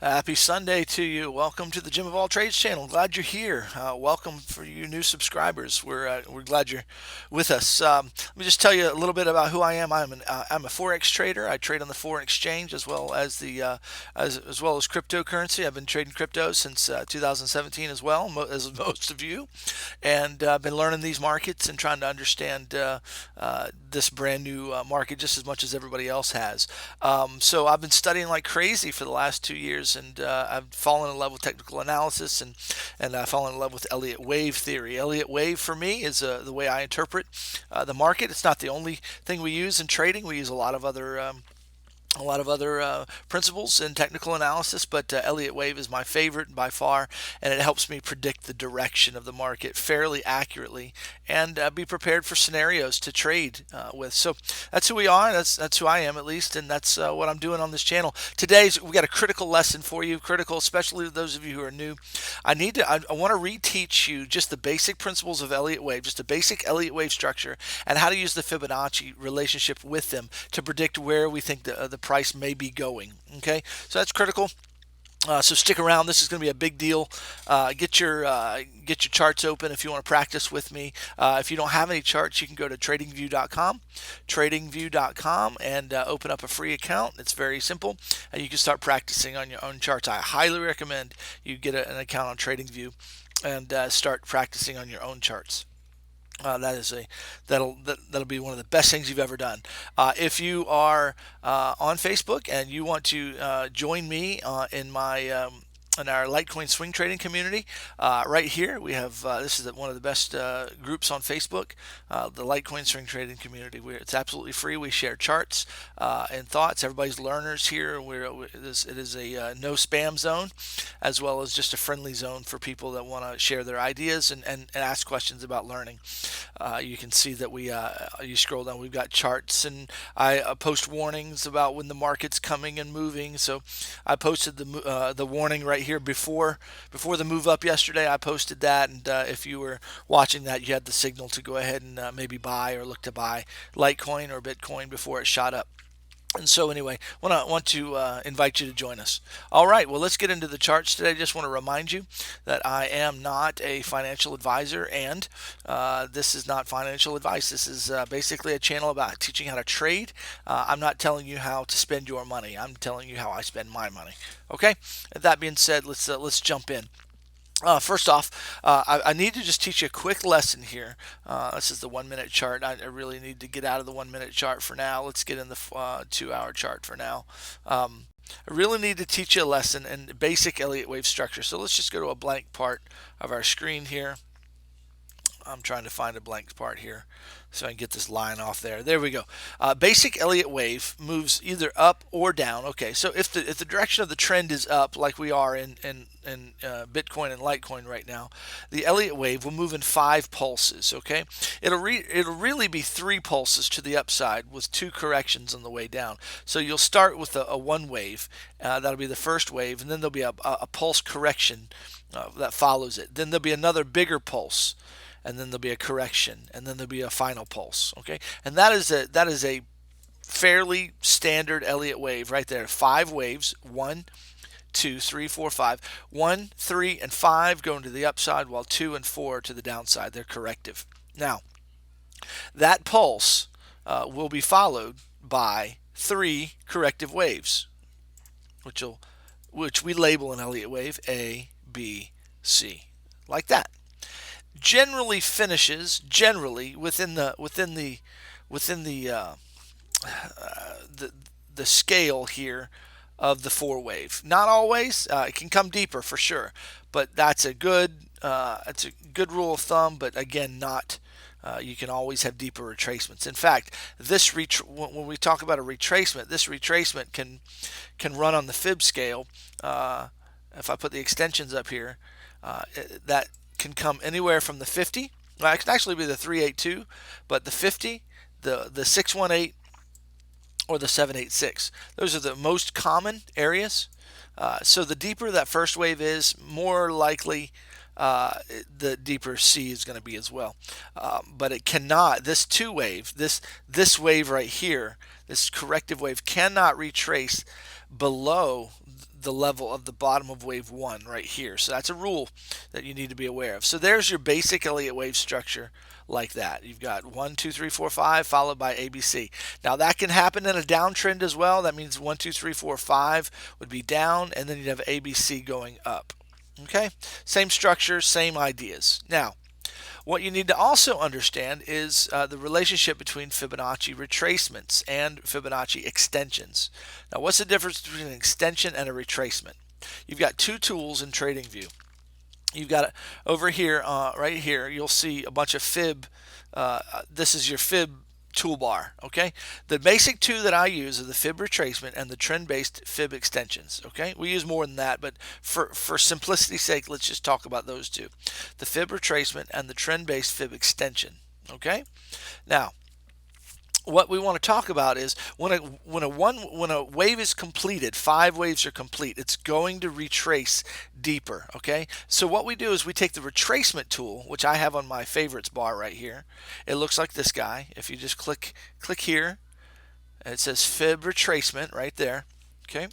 Happy Sunday to you. Welcome to the Gym of All Trades channel. Glad you're here. Welcome for you new subscribers. We're glad you're with us. Let me just tell you a little bit about who I am. I'm a forex trader. I trade on the foreign exchange as well as the as well as cryptocurrency. I've been trading crypto since 2017 as well, as most of you, and I've been learning these markets and trying to understand this brand new market just as much as everybody else has. So I've been studying like crazy for the last 2 years, and I've fallen in love with technical analysis, and I've fallen in love with Elliott wave theory. Elliott wave for me is the way I interpret the market. It's not the only thing we use in trading. We use a lot of other principles in technical analysis, but Elliott wave is my favorite by far, and it helps me predict the direction of the market fairly accurately and be prepared for scenarios to trade with. So that's who we are. That's who I am, at least, and that's what I'm doing on this channel. Today's we got a critical lesson for you, critical, especially to those of you who are new. I want to reteach you just the basic principles of Elliott wave, just a basic Elliott wave structure, and how to use the Fibonacci relationship with them to predict where we think the price may be going. Okay, so that's critical. So stick around. This is going to be a big deal. Get your charts open if you want to practice with me. If you don't have any charts, you can go to tradingview.com, and open up a free account. It's very simple, and you can start practicing on your own charts. I highly recommend you get an account on TradingView and start practicing on your own charts. That'll be one of the best things you've ever done. If you are on Facebook and you want to join me in our Litecoin swing trading community, right here we have this is one of the best groups on Facebook, the Litecoin swing trading community. It's absolutely free. We share charts and thoughts. Everybody's learners here. It is a no spam zone, as well as just a friendly zone for people that want to share their ideas and ask questions about learning. You can see that you scroll down, we've got charts, and I post warnings about when the market's coming and moving. So I posted the warning right here before the move up yesterday. I posted that, and if you were watching that, you had the signal to go ahead and maybe buy or look to buy Litecoin or Bitcoin before it shot up. And so anyway, want to invite you to join us. All right, well, let's get into the charts today. I just want to remind you that I am not a financial advisor, and this is not financial advice. This is basically a channel about teaching how to trade. I'm not telling you how to spend your money. I'm telling you how I spend my money. Okay. That being said, let's jump in. First off, I need to just teach you a quick lesson here. This is the 1 minute chart. I really need to get out of the 1 minute chart for now. Let's get in the 2 hour chart for now. I really need to teach you a lesson in basic Elliott wave structure. So let's just go to a blank part of our screen here. I'm trying to find a blank part here so I can get this line off there. There we go. Basic Elliott wave moves either up or down. Okay, so if the direction of the trend is up, like we are in Bitcoin and Litecoin right now, the Elliott wave will move in 5 pulses. Okay, it'll really be 3 pulses to the upside with 2 corrections on the way down. So you'll start with a 1 wave. That'll be the first wave, and then there'll be a pulse correction that follows it. Then there'll be another bigger pulse, and then there'll be a correction, and then there'll be a final pulse. Okay, and that is a fairly standard Elliott wave right there. 5 waves: 1, 2, 3, 4, 5. 1, 3, and 5 going to the upside, while 2 and 4 to the downside. They're corrective. Now, that pulse will be followed by 3 corrective waves, which we label an Elliott wave A, B, C, like that. Generally finishes within the scale here of the 4 wave. Not always. It can come deeper for sure, but that's a good rule of thumb. But again, not. You can always have deeper retracements. In fact, when we talk about a retracement, this retracement can run on the Fib scale. If I put the extensions up here, that can come anywhere from the 50. Well, it can actually be the 382, but the 50, the 618, or the 786. Those are the most common areas. So the deeper that first wave is, more likely the deeper C is going to be as well. But it cannot, this 2 wave, this wave right here, this corrective wave cannot retrace below the level of the bottom of wave 1 right here. So that's a rule that you need to be aware of. So there's your basic Elliott wave structure like that. You've got 1, 2, 3, 4, 5 followed by ABC. Now that can happen in a downtrend as well. That means 1, 2, 3, 4, 5 would be down, and then you'd have ABC going up. Okay, same structure, same ideas. Now, what you need to also understand is the relationship between Fibonacci retracements and Fibonacci extensions. Now, what's the difference between an extension and a retracement? You've got two tools in TradingView. You've got over here, right here, you'll see a bunch of Fib. This is your Fib toolbar. Okay, the basic two that I use are the Fib retracement and the trend-based Fib extensions. Okay, we use more than that, but for simplicity's sake, let's just talk about those two: the Fib retracement and the trend-based Fib extension. Okay, now what we want to talk about is when a wave is completed, 5 waves are complete, it's going to retrace deeper. Okay, so what we do is we take the retracement tool, which I have on my favorites bar right here. It looks like this guy. If you just click here, and it says Fib retracement right there. Okay,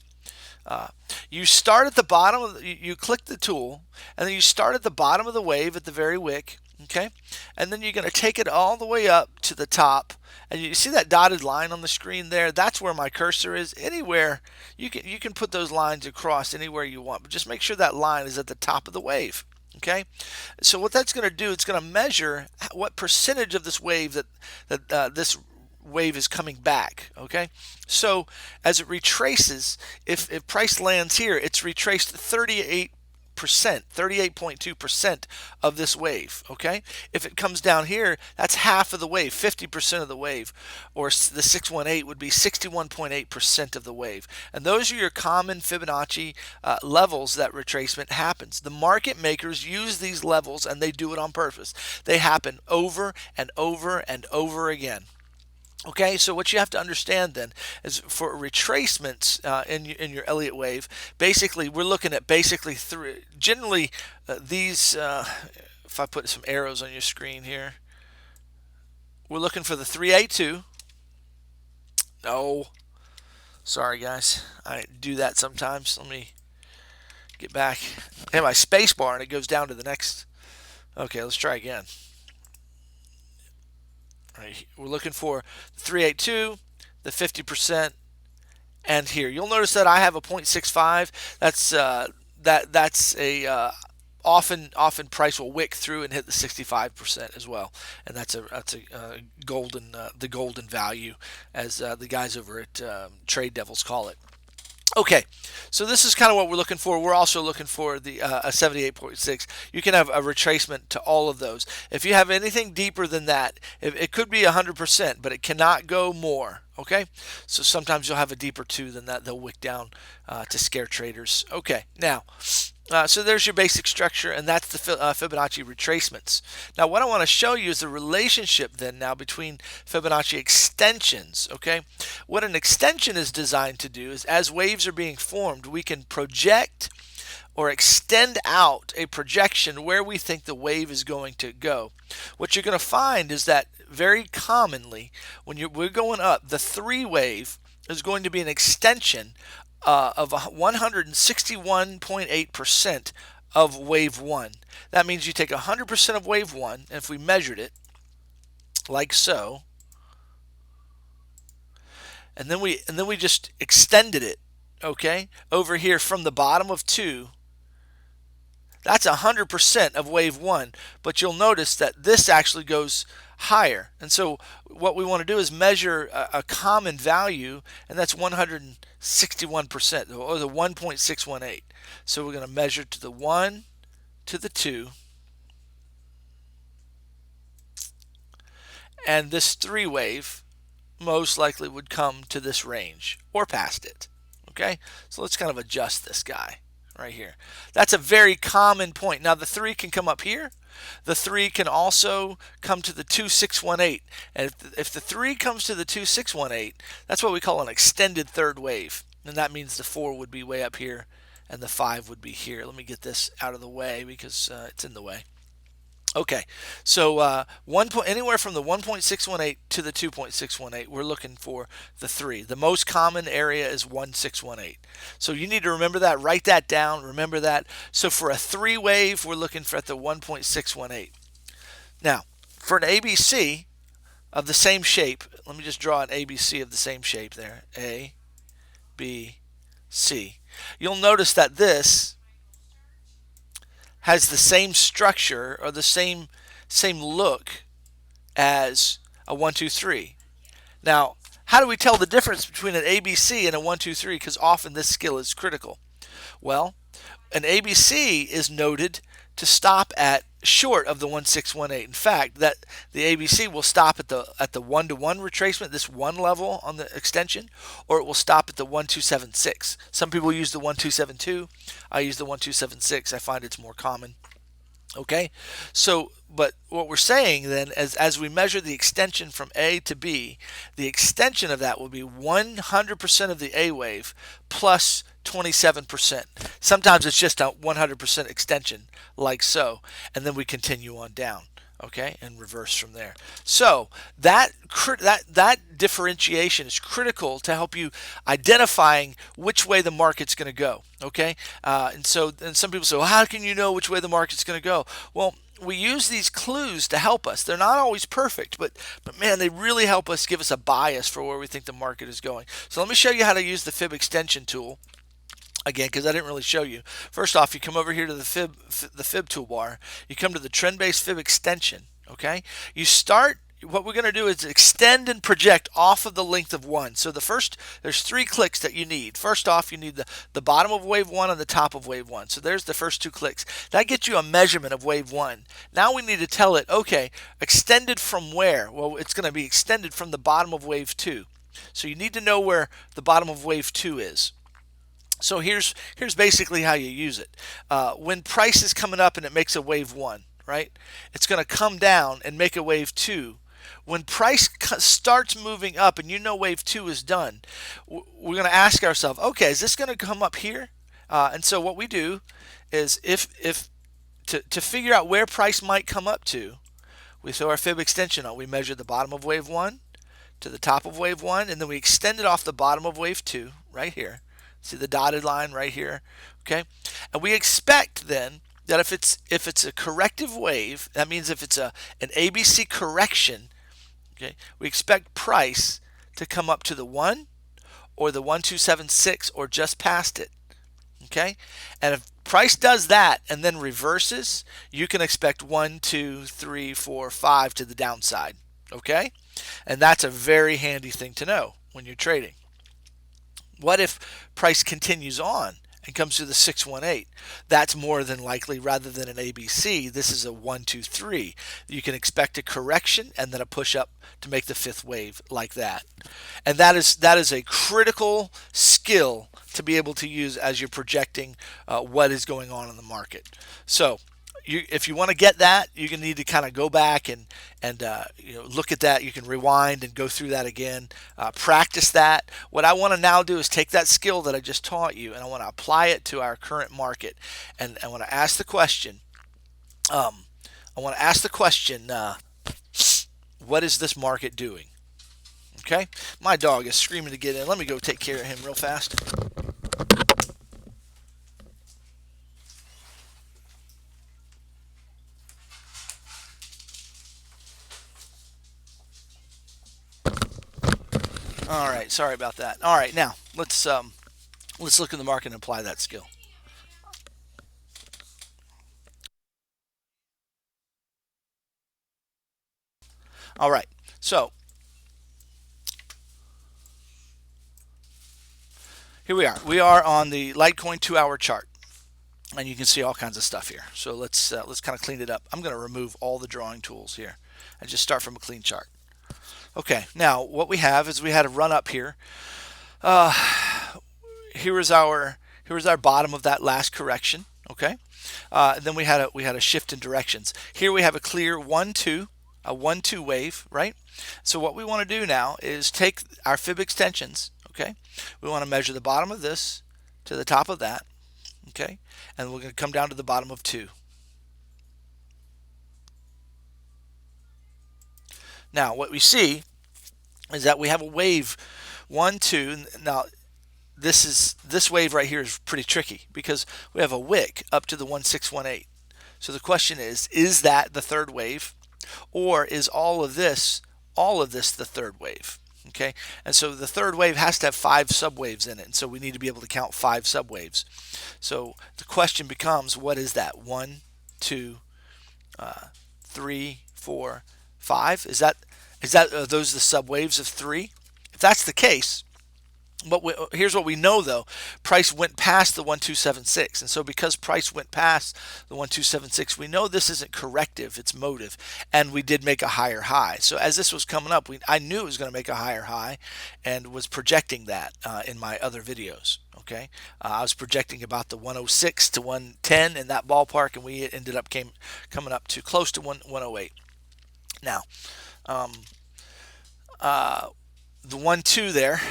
you start at the bottom of you click the tool, and then you start at the bottom of the wave at the very wick. Okay, and then you're going to take it all the way up to the top, and you see that dotted line on the screen there? That's where my cursor is. Anywhere you can put those lines across anywhere you want, but just make sure that line is at the top of the wave. Okay, so what that's going to do, it's going to measure what percentage of this wave that this wave is coming back. Okay, so as it retraces, if price lands here, it's retraced 38.2% of this wave. Okay, if it comes down here, that's half of the wave, 50% of the wave, or the 618 would be 61.8% of the wave. And those are your common Fibonacci levels that retracement happens. The market makers use these levels, and they do it on purpose. They happen over and over and over again. Okay, so what you have to understand then is for retracements in your Elliott wave, basically we're looking at basically three. Generally, these, if I put some arrows on your screen here, we're looking for the 382. No, sorry guys, I do that sometimes. Let me get back. I have my space bar and it goes down to the next. Okay, let's try again. Right, we're looking for the 382, the 50%, and here you'll notice that I have a 0.65. That's a often price will wick through and hit the 65% as well, and that's a golden the golden value, as the guys over at Trade Devils call it. Okay, so this is kind of what we're looking for. We're also looking for the a 78.6. You can have a retracement to all of those. If you have anything deeper than that, it could be 100%, but it cannot go more. Okay, so sometimes you'll have a deeper two than that. They'll wick down to scare traders. Okay, now. So there's your basic structure, and that's the Fibonacci retracements. Now what I want to show you is the relationship then now between Fibonacci extensions. Okay, what an extension is designed to do is, as waves are being formed, we can project or extend out a projection where we think the wave is going to go. What you're going to find is that very commonly when we're going up, the 3 wave is going to be an extension of 161.8% of wave 1. That means you take 100% of wave 1, and if we measured it like so, and then we just extended it, okay, over here from the bottom of 2, that's 100% of wave 1, but you'll notice that this actually goes higher. And so what we want to do is measure a common value, and that's 161%, or the 1.618. So we're going to measure to the 1, to the 2, and this 3 wave most likely would come to this range or past it. Okay, so let's kind of adjust this guy right here. That's a very common point. Now the 3 can come up here. The 3 can also come to the 2618. And if the 3 comes to the 2618, that's what we call an extended third wave. And that means the 4 would be way up here and the 5 would be here. Let me get this out of the way because it's in the way. Okay, so anywhere from the 1.618 to the 2.618, we're looking for the 3. The most common area is 1.618. So you need to remember that, write that down, remember that. So for a 3 wave, we're looking for at the 1.618. Now, for an ABC of the same shape, let me just draw an ABC of the same shape there. A, B, C. You'll notice that this has the same structure or the same look as a 1, 2, 3. Now, how do we tell the difference between an ABC and a 1, 2, 3? Because often this skill is critical. Well, an ABC is noted to stop at short of the 1618. In fact, that the ABC will stop at the 1-to-1 retracement, this one level on the extension, or it will stop at the 1276. Some people use the 1272. I use the 1276. I find it's more common. Okay, so but what we're saying then is as we measure the extension from A to B, the extension of that will be 100% of the A wave plus 27%. Sometimes it's just a 100% extension, like so, and then we continue on down. Okay, and reverse from there. So that differentiation is critical to help you identifying which way the market's going to go. Okay, and some people say, well, how can you know which way the market's going to go? Well, we use these clues to help us. They're not always perfect, but man, they really help us give us a bias for where we think the market is going. So let me show you how to use the Fib Extension Tool. Again, because I didn't really show you. First off, you come over here to the Fib toolbar. You come to the trend-based Fib extension. Okay, you start. What we're going to do is extend and project off of the length of 1. So there's 3 clicks that you need. First off, you need the bottom of wave 1 and the top of wave 1. So there's the first 2 clicks. That gets you a measurement of wave 1. Now we need to tell it, okay, extended from where? Well, it's going to be extended from the bottom of wave 2. So you need to know where the bottom of wave 2 is. So here's basically how you use it. When price is coming up and it makes a wave 1, right? It's going to come down and make a wave 2. When price starts moving up and you know wave 2 is done, we're going to ask ourselves, okay, is this going to come up here? And so what we do is if to figure out where price might come up to, we throw our Fib extension on. We measure the bottom of wave 1 to the top of wave 1, and then we extend it off the bottom of wave 2 right here. See the dotted line right here, okay? And we expect then that if it's a corrective wave, that means if it's an ABC correction, okay, we expect price to come up to the 1 or the 1276 or just past it, okay? And if price does that and then reverses, you can expect 1, 2, 3, 4, 5 to the downside, okay? And that's a very handy thing to know when you're trading. What if price continues on and comes to the 618? That's more than likely, rather than an ABC, this is a 1, 2, 3. You can expect a correction and then a push up to make the 5th wave like that. And that is a critical skill to be able to use as you're projecting what is going on in the market. So if you want to get that, you're going to need to kind of go back and look at that. You can rewind and go through that again, practice that. What I want to now do is take that skill that I just taught you, and I want to apply it to our current market. And I want to ask the question. What is this market doing? Okay, my dog is screaming to get in. Let me go take care of him real fast. All right, sorry about that. All right, now let's look in the market and apply that skill. All right, so here we are. We are on the Litecoin 2-hour chart, and you can see all kinds of stuff here. So let's kind of clean it up. I'm going to remove all the drawing tools here and just start from a clean chart. Okay, now what we have is we had a run up here. Here is our bottom of that last correction. Okay, then we had a shift in directions. Here we have a clear 1-2, a 1-2 wave, right? So what we want to do now is take our Fib extensions. Okay, we want to measure the bottom of this to the top of that. Okay, and we're going to come down to the bottom of 2. Now what we see is that we have a wave 1, 2. Now this wave right here is pretty tricky because we have a wick up to the 1618. So the question is that the third wave, or is all of this the third wave? Okay, and so the third wave has to have 5 subwaves in it, and so we need to be able to count 5 subwaves. So the question becomes, what is that? 1, 2, 3, 4, 5. Is that are those the subwaves of 3? If that's the case, but here's what we know though: price went past the 1276, and so because price went past the 1276, we know this isn't corrective; it's motive, and we did make a higher high. So as this was coming up, I knew it was going to make a higher high, and was projecting that in my other videos. Okay, I was projecting about the 106 to 110 in that ballpark, and we ended up coming up to close to 108. Now, the 1-2 there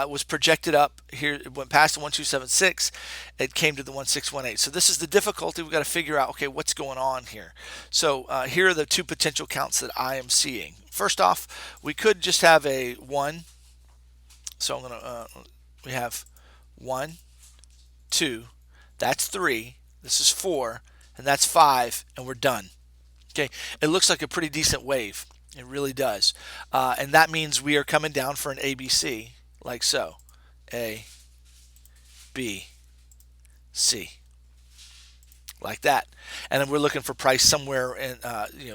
was projected up here. It went past the 1276. It came to the 1618. So this is the difficulty. We've got to figure out, okay, what's going on here. So here are the 2 potential counts that I am seeing. First off, we could just have a 1. So I'm gonna we have 1, 2. That's 3. This is 4, and that's 5, and we're done. Okay, it looks like a pretty decent wave. It really does. And that means we are coming down for an ABC, like so. A, B, C. Like that. And then we're looking for price somewhere in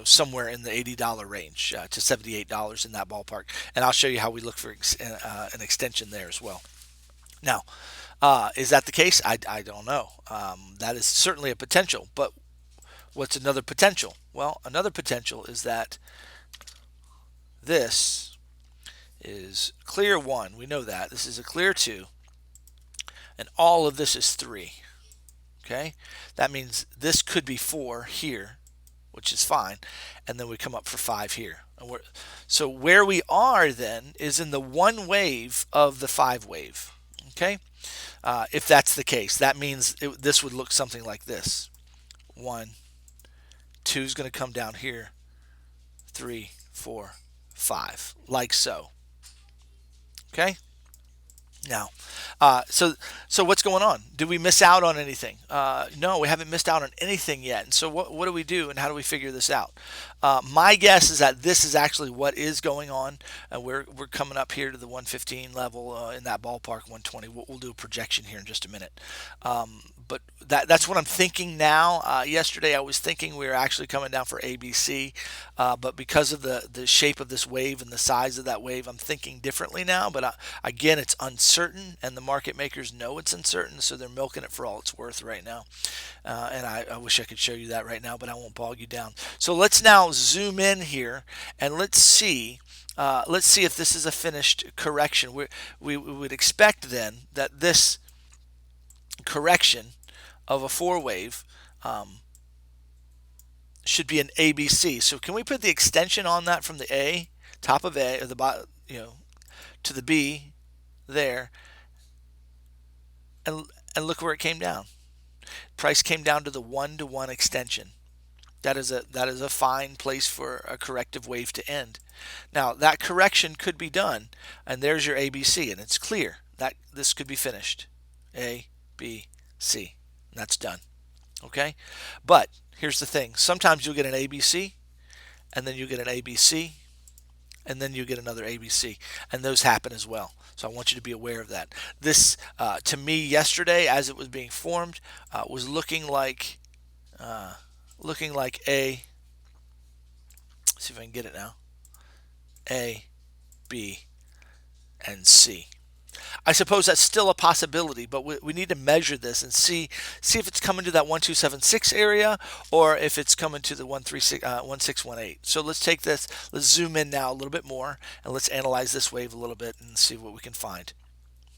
somewhere in the $80 range to $78 in that ballpark. And I'll show you how we look for an extension there as well. Now, is that the case? I don't know. That is certainly a potential. But what's another potential? Well, another potential is that this is clear 1. We know that. This is a clear 2. And all of this is 3. Okay? That means this could be 4 here, which is fine. And then we come up for 5 here. And so where we are then is in the 1 wave of the 5 wave. Okay? If that's the case, that means this would look something like this. 1, 2 is going to come down here. 3, 4, 5, like so. Okay. Now, so what's going on? Did we miss out on anything? No, we haven't missed out on anything yet. And so what do we do, and how do we figure this out? My guess is that this is actually what is going on. We're coming up here to the 115 level in that ballpark, 120. We'll do a projection here in just a minute. But that's what I'm thinking now. Yesterday I was thinking we were actually coming down for ABC, but because of the shape of this wave and the size of that wave, I'm thinking differently now. But again, it's uncertain, and the market makers know it's uncertain, so they're milking it for all it's worth right now. And I wish I could show you that right now, but I won't bog you down. So let's now zoom in here, and let's see if this is a finished correction. We would expect then that this correction of a 4 wave should be an ABC. So can we put the extension on that from the A, top of A, or the bottom, to the B there, and look where it came down. Price came down to the 1-to-1 extension. That is a fine place for a corrective wave to end. Now that correction could be done, and there's your ABC, and it's clear that this could be finished. A, B, C. And that's done. Okay? But here's the thing. Sometimes you'll get an ABC, and then you'll get an ABC, and then you get another ABC, and those happen as well. So I want you to be aware of that. This, to me, yesterday, as it was being formed, was looking like A. Let's see if I can get it now. A, B, and C. I suppose that's still a possibility, but we need to measure this and see if it's coming to that 1276 area or if it's coming to the 1618. So let's take this, let's zoom in now a little bit more, and let's analyze this wave a little bit and see what we can find.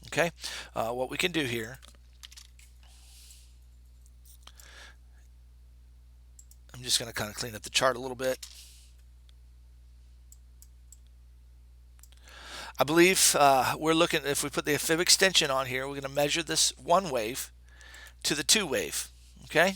Okay, what we can do here, I'm just going to kind of clean up the chart a little bit. I believe we're looking, if we put the Fib extension on here, we're going to measure this 1 wave to the 2 wave. Okay?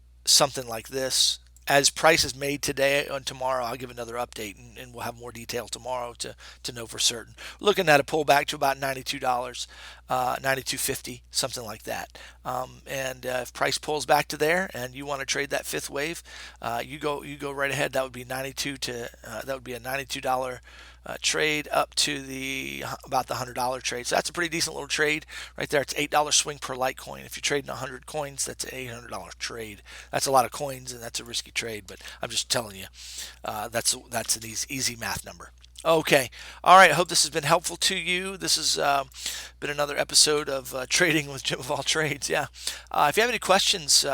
something like this. As price is made today and tomorrow, I'll give another update, and we'll have more detail tomorrow to know for certain. Looking at a pullback to about $92, 92.50, something like that. And if price pulls back to there, and you want to trade that fifth wave, you go right ahead. That would be 92 to that would be a $92 trade up to the about the $100 trade. So that's a pretty decent little trade right there. It's $8 swing per Litecoin. If you're trading 100 coins, that's an $800 trade. That's a lot of coins, and that's a risky trade. But I'm just telling you, that's an easy math number. Okay. All right. I hope this has been helpful to you. This has been another episode of Trading with Jim of All Trades. Yeah. If you have any questions,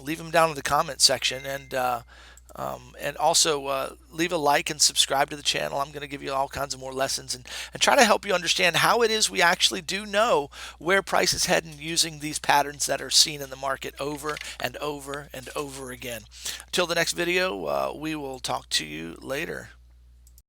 leave them down in the comment section, and also leave a like and subscribe to the channel. I'm going to give you all kinds of more lessons and try to help you understand how it is we actually do know where price is heading using these patterns that are seen in the market over and over and over again. Until the next video, we will talk to you later.